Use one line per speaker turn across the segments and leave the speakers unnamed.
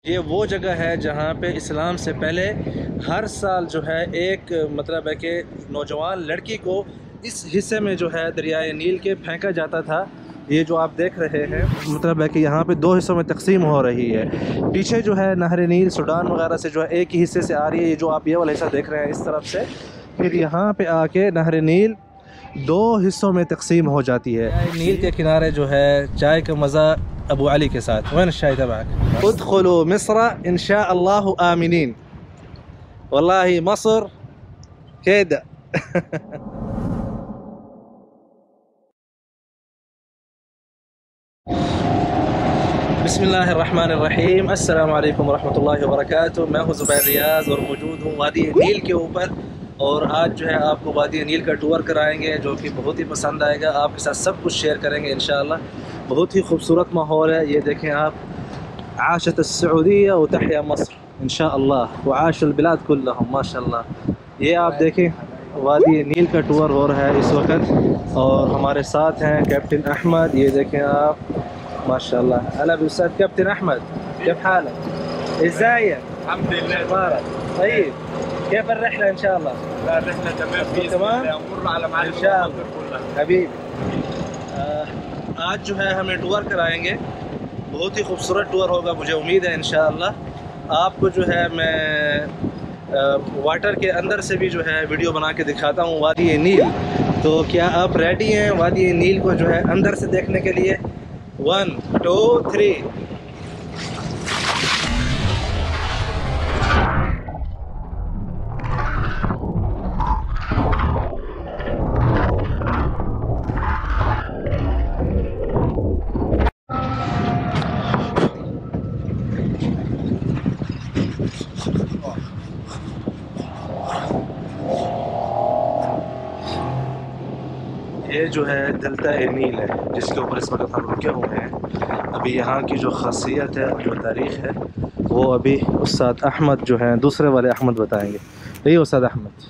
یہ وہ جگہ ہے جہاں پہ اسلام سے پہلے ہر سال جو ہے ایک مطلب ہے کہ نوجوان لڑکی کو اس حصے میں جو ہے دریائے نیل کے پھینکا جاتا تھا۔ یہ جو آپ دیکھ رہے ہیں مطلب ہے کہ یہاں پہ دو حصوں میں تقسیم ہو رہی ہے۔ پیچھے جو ہے نہر نیل سوڈان وغیرہ سے جو ہے ایک ہی حصے سے آ رہی ہے، یہ جو آپ یہ والا حصہ دیکھ رہے ہیں اس طرف سے، پھر یہاں پہ آ کے نہر نیل دو حصوں میں تقسیم ہو جاتی ہے۔ نیل کے کنارے جو ہے چائے کا مزہ ابو علی کے ساتھ۔ وين الشاي تبعك؟ ادخلوا مصر ان شاء الله آمنين. والله مصر كده. بسم اللہ الرحمن الرحیم، السلام علیکم ورحمۃ اللہ وبرکاتہ۔ میں ہوں زبیر ریاض اور موجود ہوں وادی نیل کے اوپر، اور آج جو ہے آپ کو وادی نیل کا ٹور کرائیں گے جو کہ بہت ہی پسند آئے گا۔ آپ کے ساتھ سب کچھ شیئر کریں گے انشاءاللہ۔ بہت ہی خوبصورت ماحول ہے، یہ دیکھیں آپ، عاشت السعودیہ وتحیا مصر انشاءاللہ وعاش البلاد كلهم ما شاء اللہ۔ یہ آپ دیکھیں وادی نیل کا ٹور ہو رہا ہے اس وقت، اور ہمارے ساتھ ہیں کیپٹن احمد۔ یہ دیکھیں آپ ما شاء الله. هلا بالاستاذ كابتن احمد، كيف حالك؟ ازيك؟
الحمد لله
اخبارك؟ طيب كيف الرحله ان شاء الله؟
لا الرحله تمام باذن
تمام؟
الله، امر على ميعاد
ان شاء
المناظر
الله
كلها
حبیبی۔ آج جو ہے ہمیں ٹور کرائیں گے، بہت ہی خوبصورت ٹور ہوگا، مجھے امید ہے انشاءاللہ۔ آپ کو جو ہے میں واٹر کے اندر سے بھی جو ہے ویڈیو بنا کے دکھاتا ہوں وادی نیل۔ تو کیا آپ ریڈی ہیں وادی نیل کو جو ہے اندر سے دیکھنے کے لیے؟ 1 2 3۔ یہ جو ہے ڈیلٹا نیل ہے جس کے اوپر اس وقت ہم رکے ہوئے ہیں۔ ابھی یہاں کی جو خاصیت ہے، جو تاریخ ہے، وہ ابھی استاد احمد جو ہیں دوسرے والے احمد بتائیں گے۔ ايه استاذ احمد؟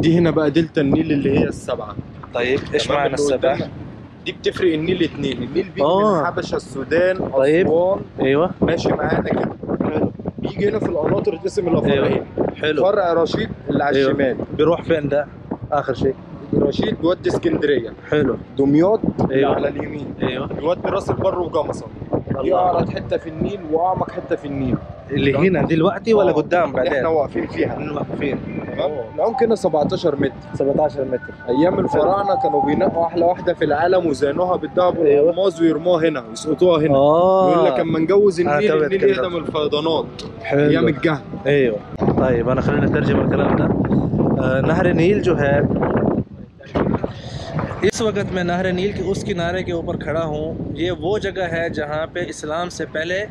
دي هنا بقى دلتا النيل اللي هي السبعه.
طيب ايش
تمام،
معنى
اللي
السبع؟
قدامنا دي بتفرق النيل اتنين، النيل بيجي
آه.
من الحبشه، السودان،
طيب.
اسوان،
ايوه
ماشي معانا كده.
حلو
بيجي هنا في القناطر تقسم الى فرعين.
حلو.
فرع رشيد اللي على
أيوة.
الشمال،
بيروح فين ده اخر شيء؟
رشيد بيودي اسكندريه.
حلو.
دمياط اللي
أيوة.
على اليمين
ايوه
بيودي راس البر وجمصه. دي
الله.
اعرض حته في النيل واعمق حته في النيل.
اللي هنا دلوقتي ولا قدام
اللي احنا
بعدين؟
واقفين فيها.
واقفين
تمام، العمق هنا 17 متر.
17 متر.
ايام الفراعنه كانوا بينقوا احلى واحده في العالم وزينوها بالذهب والالماس ويرموها هنا ويسقطوها هنا. يقول لك اما نجوز النيل
تمام،
النيل
كده.
يهدم الفيضانات
حلو.
ايام الجهل.
ايوه طيب انا خلينا نترجم الكلام ده۔ نہر نیل جو ہے، اس وقت میں نہر نیل کے اس کنارے کے اوپر کھڑا ہوں۔ یہ وہ جگہ ہے جہاں پہ اسلام سے پہلے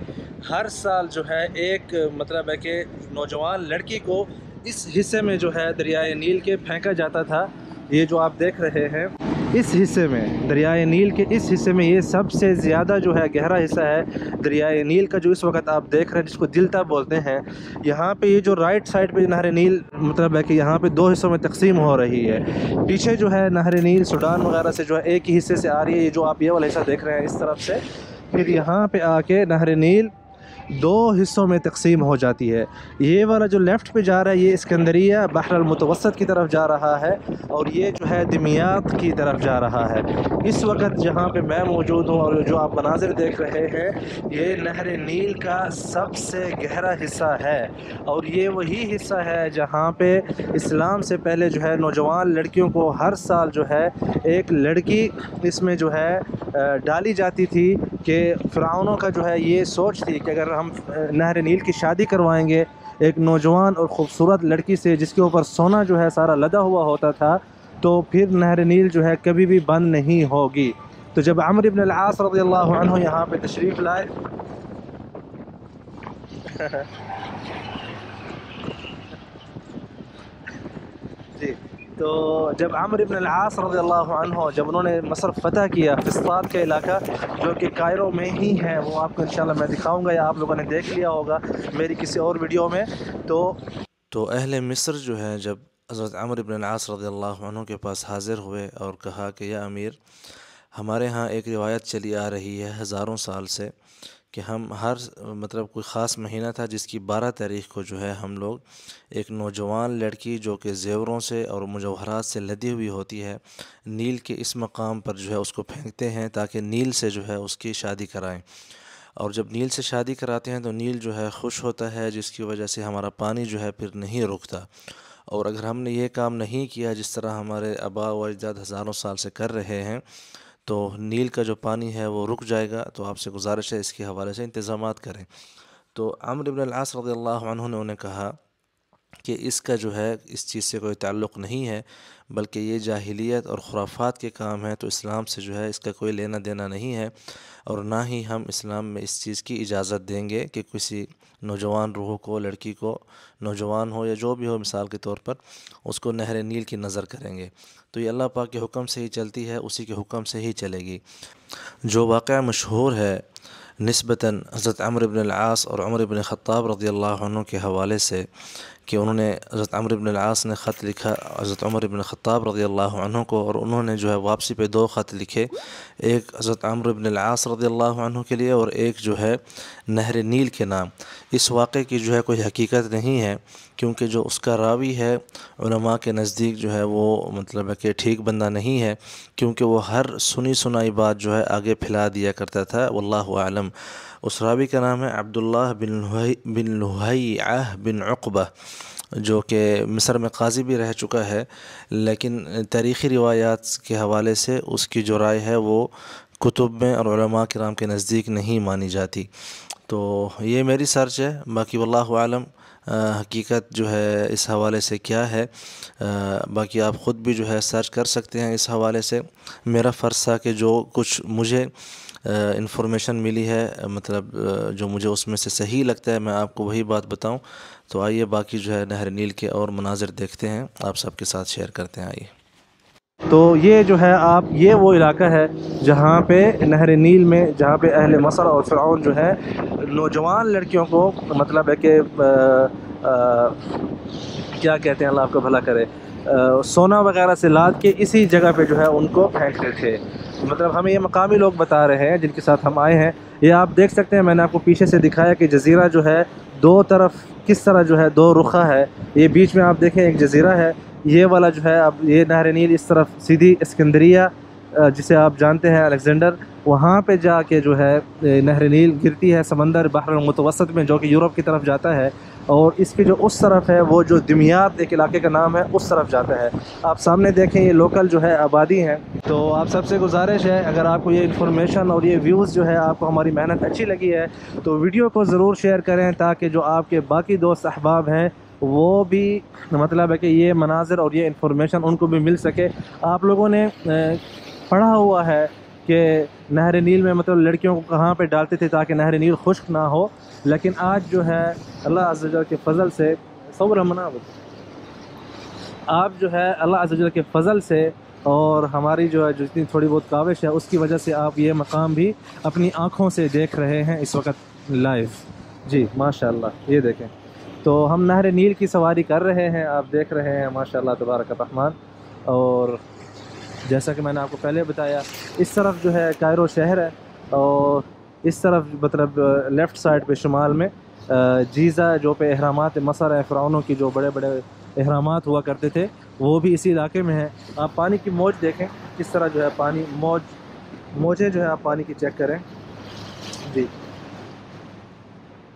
ہر سال جو ہے ایک مطلب ہے کہ نوجوان لڑکی کو اس حصے میں جو ہے دریائے نیل کے پھینکا جاتا تھا۔ یہ جو آپ دیکھ رہے ہیں اس حصے میں، دریائے نیل کے اس حصے میں، یہ سب سے زیادہ جو ہے گہرا حصہ ہے دریائے نیل کا، جو اس وقت آپ دیکھ رہے ہیں جس کو دلتا بولتے ہیں۔ یہاں پہ یہ جو رائٹ سائڈ پہ نہر نیل مطلب ہے کہ یہاں پہ دو حصوں میں تقسیم ہو رہی ہے۔ پیچھے جو ہے نہر نیل سوڈان وغیرہ سے جو ہے ایک ہی حصے سے آ رہی ہے، یہ جو آپ یہ والا حصہ دیکھ رہے ہیں اس طرف سے، پھر یہاں پہ آ کے نہر نیل دو حصوں میں تقسیم ہو جاتی ہے۔ یہ والا جو لیفٹ پہ جا رہا ہے یہ اسکندریہ بحر المتوسط کی طرف جا رہا ہے، اور یہ جو ہے دمیاط کی طرف جا رہا ہے۔ اس وقت جہاں پہ میں موجود ہوں اور جو آپ مناظر دیکھ رہے ہیں، یہ نہر نیل کا سب سے گہرا حصہ ہے، اور یہ وہی حصہ ہے جہاں پہ اسلام سے پہلے جو ہے نوجوان لڑکیوں کو ہر سال جو ہے ایک لڑکی اس میں جو ہے ڈالی جاتی تھی، کہ فرعونوں کا جو ہے یہ سوچ تھی کہ اگر ہم نہر نیل کی شادی کروائیں گے ایک نوجوان اور خوبصورت لڑکی سے جس کے اوپر سونا جو ہے سارا لدا ہوا ہوتا تھا، تو پھر نہر نیل جو ہے کبھی بھی بند نہیں ہوگی۔ تو جب عمرو بن العاص رضی اللہ عنہ یہاں پہ تشریف لائے جی، تو جب عمرو بن العاص رضی اللہ عنہ جب انہوں نے مصر فتح کیا، فسطاط کا علاقہ جو کہ کائرو میں ہی ہے، وہ آپ کو انشاءاللہ میں دکھاؤں گا یا آپ لوگوں نے دیکھ لیا ہوگا میری کسی اور ویڈیو میں۔ تو اہل مصر جو ہے جب حضرت عمرو بن العاص رضی اللہ عنہ کے پاس حاضر ہوئے اور کہا کہ یا امیر، ہمارے ہاں ایک روایت چلی آ رہی ہے ہزاروں سال سے کہ ہم ہر مطلب کوئی خاص مہینہ تھا جس کی 12 تاریخ کو جو ہے ہم لوگ ایک نوجوان لڑکی جو کہ زیوروں سے اور مجوہرات سے لدی ہوئی ہوتی ہے، نیل کے اس مقام پر جو ہے اس کو پھینکتے ہیں تاکہ نیل سے جو ہے اس کی شادی کرائیں۔ اور جب نیل سے شادی کراتے ہیں تو نیل جو ہے خوش ہوتا ہے، جس کی وجہ سے ہمارا پانی جو ہے پھر نہیں رکتا۔ اور اگر ہم نے یہ کام نہیں کیا جس طرح ہمارے آباء و اجداد ہزاروں سال سے کر رہے ہیں تو نیل کا جو پانی ہے وہ رک جائے گا۔ تو آپ سے گزارش ہے اس کے حوالے سے انتظامات کریں۔ تو عمرو بن العاص رضی اللہ عنہ نے انہیں کہا کہ اس کا جو ہے اس چیز سے کوئی تعلق نہیں ہے، بلکہ یہ جاہلیت اور خرافات کے کام ہیں، تو اسلام سے جو ہے اس کا کوئی لینا دینا نہیں ہے، اور نہ ہی ہم اسلام میں اس چیز کی اجازت دیں گے کہ کسی نوجوان روح کو، لڑکی کو، نوجوان ہو یا جو بھی ہو مثال کے طور پر، اس کو نہر نیل کی نظر کریں گے۔ تو یہ اللہ پاک کے حکم سے ہی چلتی ہے، اسی کے حکم سے ہی چلے گی۔ جو واقعہ مشہور ہے نسبتاً حضرت عمرو بن العاص اور عمر بن خطاب رضی اللہ عنہ کے حوالے سے، کہ انہوں نے حضرت عمرو بن العاص نے خط لکھا حضرت عمر بن خطاب رضی اللہ عنہ کو، اور انہوں نے جو ہے واپسی پہ 2 خط لکھے، ایک حضرت عمرو بن العاص رضی اللہ عنہ کے لیے اور ایک جو ہے نہر نیل کے نام۔ اس واقعے کی جو ہے کوئی حقیقت نہیں ہے، کیونکہ جو اس کا راوی ہے علماء کے نزدیک جو ہے وہ مطلب ہے کہ ٹھیک بندہ نہیں ہے، کیونکہ وہ ہر سنی سنائی بات جو ہے آگے پھیلا دیا کرتا تھا، واللہ اعلم۔ اس راوی کا نام ہے عبداللہ بن لہیعہ بن عقبہ، جو کہ مصر میں قاضی بھی رہ چکا ہے، لیکن تاریخی روایات کے حوالے سے اس کی جو رائے ہے وہ کتب میں اور علماء کرام کے نزدیک نہیں مانی جاتی۔ تو یہ میری سرچ ہے، باقی واللہ عالم حقیقت جو ہے اس حوالے سے کیا ہے، باقی آپ خود بھی جو ہے سرچ کر سکتے ہیں اس حوالے سے۔ میرا فرض تھا کہ جو کچھ مجھے انفارمیشن ملی ہے، مطلب جو مجھے اس میں سے صحیح لگتا ہے، میں آپ کو وہی بات بتاؤں۔ تو آئیے باقی جو ہے نہر نیل کے اور مناظر دیکھتے ہیں، آپ سب کے ساتھ شیئر کرتے ہیں۔ آئیے۔ تو یہ جو ہے یہ وہ علاقہ ہے جہاں پہ نہر نیل میں، جہاں پہ اہل مصر اور فرعون جو ہے نوجوان لڑکیوں کو مطلب ہے کہ کیا کہتے ہیں، اللہ آپ کو بھلا کرے، سونا وغیرہ سے لاد کے اسی جگہ پہ جو ہے ان کو پھینکتے تھے۔ مطلب ہمیں یہ مقامی لوگ بتا رہے ہیں جن کے ساتھ ہم آئے ہیں۔ یہ آپ دیکھ سکتے ہیں، میں نے آپ کو پیچھے سے دکھایا کہ جزیرہ جو ہے 2 طرف کس طرح جو ہے 2 رخہ ہے۔ یہ بیچ میں آپ دیکھیں ایک جزیرہ ہے، یہ والا جو ہے، اب یہ نہر نیل اس طرف سیدھی اسکندریہ جسے آپ جانتے ہیں الیگزینڈر، وہاں پہ جا کے جو ہے نہر نیل گرتی ہے سمندر بحر المتوسط میں، جو کہ یورپ کی طرف جاتا ہے، اور اس کی جو اس طرف ہے وہ جو دمیات ایک علاقے کا نام ہے اس طرف جاتا ہے۔ آپ سامنے دیکھیں یہ لوکل جو ہے آبادی ہیں۔ تو آپ سب سے گزارش ہے، اگر آپ کو یہ انفارمیشن اور یہ ویوز جو ہے آپ کو ہماری محنت اچھی لگی ہے تو ویڈیو کو ضرور شیئر کریں، تاکہ جو آپ کے باقی دوست احباب ہیں وہ بھی مطلب ہے کہ یہ مناظر اور یہ انفارمیشن ان کو بھی مل سکے۔ آپ لوگوں نے پڑھا ہوا ہے کہ نہر نیل میں مطلب لڑکیوں کو کہاں پہ ڈالتے تھے تاکہ نہر نیل خشک نہ ہو، لیکن آج جو ہے اللہ عز و جل کے فضل سے آپ جو ہے اللہ عز و جل کے فضل سے اور ہماری جو ہے جتنی تھوڑی بہت کاوش ہے اس کی وجہ سے آپ یہ مقام بھی اپنی آنکھوں سے دیکھ رہے ہیں اس وقت لائیو۔ جی ماشاءاللہ، یہ دیکھیں۔ تو ہم نہر نیل کی سواری کر رہے ہیں، آپ دیکھ رہے ہیں ماشاءاللہ تبارک الرحمن۔ اور جیسا کہ میں نے آپ کو پہلے بتایا، اس طرف جو ہے کائرو شہر ہے، اور اس طرف مطلب لیفٹ سائڈ پہ شمال میں جیزہ، جو پہ اہرامات مصر ہے، فرعونوں کی جو بڑے بڑے اہرامات ہوا کرتے تھے، وہ بھی اسی علاقے میں ہے۔ آپ پانی کی موج دیکھیں کس طرح جو ہے پانی موجیں جو ہے آپ پانی کی چیک کریں۔ جی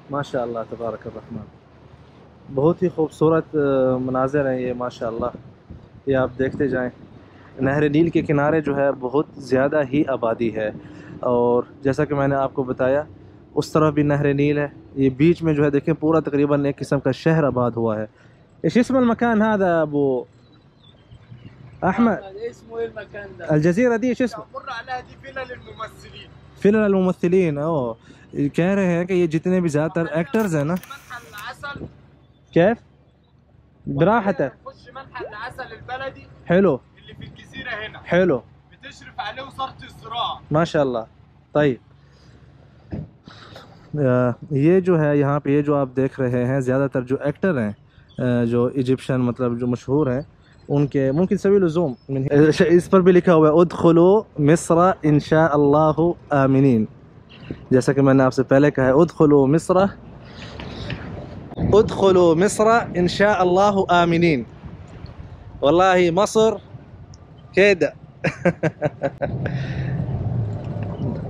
ماشاءاللہ تبارک الرحمن، بہت ہی خوبصورت مناظر ہیں یہ ماشاءاللہ، یہ آپ دیکھتے جائیں۔ نہر نیل کے کنارے جو ہے بہت زیادہ ہی آبادی ہے، اور جیسا کہ میں نے آپ کو بتایا اس طرف بھی نہر نیل ہے، یہ بیچ میں جو ہے دیکھیں پورا تقریباً ایک قسم کا شہر آباد ہوا ہے۔ ايش اسم المكان هذا ابو احمد؟
اسمه ايه المكان ده؟
الجزيرة دي ايش اسمه؟
مر عليها دي فيلا للممثلين.
فيلا الممثلين، کہہ رہے ہیں کہ یہ جتنے بھی زیادہ تر ایکٹرز ہیں نا۔
منحى العسل
كيف؟ براحته.
خش منحى العسل البلدي
حلو
اللي في الجزيرة هنا،
حلو
بتشرف عليه وزارة الزراعة.
ما شاء اللہ۔ طيب یہ جو ہے یہاں پہ یہ جو آپ دیکھ رہے ہیں زیادہ تر جو ایکٹر ہیں جو ایجپشن مطلب جو مشہور ہیں، ان کے ممکن سبھی لزوم اس پر بھی لکھا ہوا ہے ادخلوا مصر ان شاء اللہ آمنین۔ جیسا کہ میں نے آپ سے پہلے کہا ہے ادخلوا مصر ان شاء اللہ آمنین. واللہ مصر كده.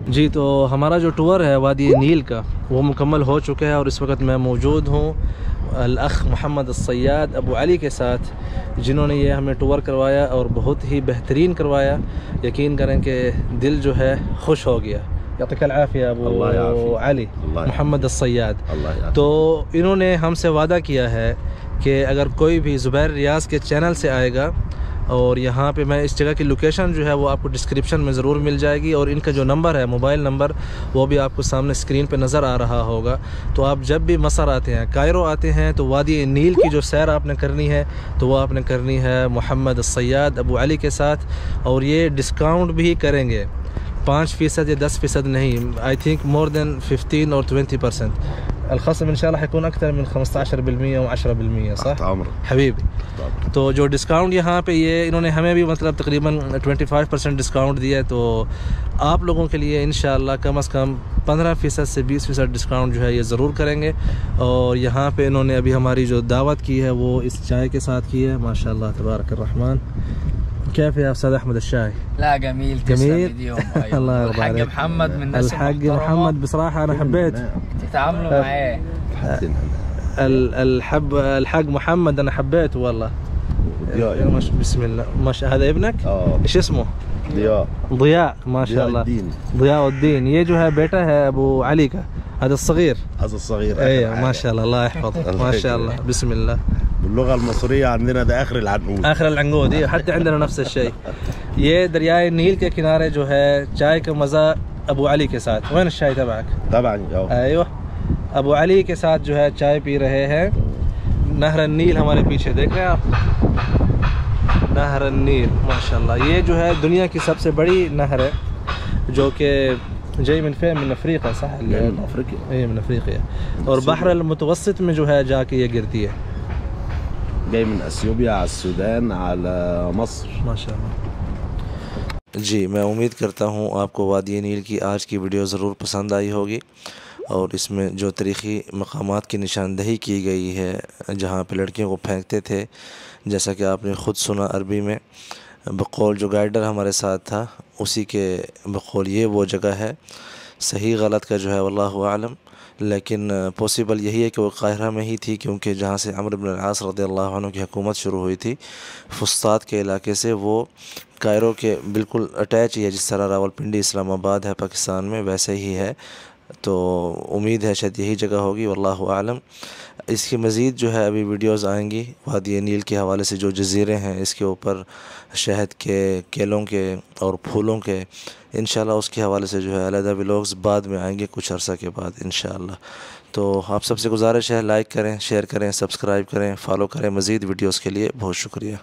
جی تو ہمارا جو ٹور ہے وادی نیل کا وہ مکمل ہو چکا ہے، اور اس وقت میں موجود ہوں الاخ محمد الصیاد ابو علی کے ساتھ، جنہوں نے یہ ہمیں ٹور کروایا اور بہت ہی بہترین کروایا. یقین کریں کہ دل جو ہے خوش ہو گیا. یعطیک العافیہ ابو علی محمد الصیاد. تو انہوں نے ہم سے وعدہ کیا ہے کہ اگر کوئی بھی زبیر ریاض کے چینل سے آئے گا، اور یہاں پہ میں اس جگہ کی لوکیشن جو ہے وہ آپ کو ڈسکرپشن میں ضرور مل جائے گی، اور ان کا جو نمبر ہے موبائل نمبر وہ بھی آپ کو سامنے اسکرین پہ نظر آ رہا ہوگا. تو آپ جب بھی مصر آتے ہیں، کائرو آتے ہیں، تو وادی نیل کی جو سیر آپ نے کرنی ہے تو وہ آپ نے کرنی ہے محمد الصیاد ابو علی کے ساتھ. اور یہ ڈسکاؤنٹ بھی کریں گے، 5% یا 10% نہیں، آئی تھنک مور دین 15 اور 20%. الخصم ان شاء الله حيكون اكثر من 15% و 10%. صح حبیبی؟ تو جو ڈسکاؤنٹ یہاں پہ یہ انہوں نے ہمیں بھی مطلب تقریباً 25% ڈسکاؤنٹ دیا ہے، تو آپ لوگوں کے لیے انشاءاللہ کم از کم 15% سے 20% ڈسکاؤنٹ جو ہے یہ ضرور کریں گے. اور یہاں پہ انہوں نے ابھی ہماری جو دعوت کی ہے وہ اس چائے کے ساتھ کی ہے. ماشاءاللہ تبارک الرحمن. كيف يا استاذ احمد الشاي؟
لا جميل.
جميل.
اليوم
الله يرضى
الحاج
عليك.
محمد من الناس
الحاج محمد بصراحة أنا حبيت
تتعاملوا معاه.
الحاج محمد أنا حبيته والله. بسم الله. ما هذا ابنك؟ ايش اسمه؟ ضياء. ما شاء الله. ضياء الدين. یہ جو ہے بیٹا ہے ابو علی کا، هذا الصغير. ايوه ما شاء الله الله يحفظه. ما شاء الله. بسم الله.
باللغة المصرية عندنا ده آخر العنقود.
آخر العنقود. یہ حتى عندنا نفس الشيء. یہ دریائے نیل کے کنارے جو ہے چائے کا مزہ ابو علی کے ساتھ. وين الشاي تبعك؟
طبعا.
ايوه ابو علی کے ساتھ جو ہے چائے پی رہے ہیں. نہر النیل ہمارے پیچھے دیکھ رہے ہیں آپ، نہر النیل. ماشاءاللہ یہ جو ہے دنیا کی سب سے بڑی نہر ہے، جو کہ جاي من فين؟ من افریقہ. صح؟
من افريقيا.
ايه من افریقیا. اور بحر المتوسط میں جو ہے جا کے یہ گرتی ہے.
جاي من اثيوبيا على السودان على مصر.
ماشاء اللہ. جی میں امید کرتا ہوں آپ کو وادی نیل کی آج کی ویڈیو ضرور پسند آئی ہوگی، اور اس میں جو تاریخی مقامات کی نشاندہی کی گئی ہے جہاں پہ لڑکیوں کو پھینکتے تھے، جیسا کہ آپ نے خود سنا عربی میں، بقول جو گائیڈر ہمارے ساتھ تھا اسی کے بقول یہ وہ جگہ ہے. صحیح غلط کا جو ہے واللہ اعلم، لیکن پاسبل یہی ہے کہ وہ قاہرہ میں ہی تھی، کیونکہ جہاں سے عمرو بن العاص رضی اللہ عنہ کی حکومت شروع ہوئی تھی فسطاط کے علاقے سے، وہ کائرو کے بالکل اٹیچ ہی ہے. جس طرح راولپنڈی اسلام آباد ہے پاکستان میں ویسے ہی ہے. تو امید ہے شاید یہی جگہ ہوگی، واللہ اعلم. اس کی مزید جو ہے ابھی ویڈیوز آئیں گی وادی نیل کے حوالے سے. جو جزیرے ہیں اس کے اوپر شہد کے، کیلوں کے اور پھولوں کے، انشاءاللہ اس کے حوالے سے جو ہے علیحدہ ولاگز بعد میں آئیں گے کچھ عرصہ کے بعد انشاءاللہ. تو آپ سب سے گزارش ہے لائک کریں، شیئر کریں، سبسکرائب کریں، فالو کریں مزید ویڈیوز کے لیے. بہت شکریہ.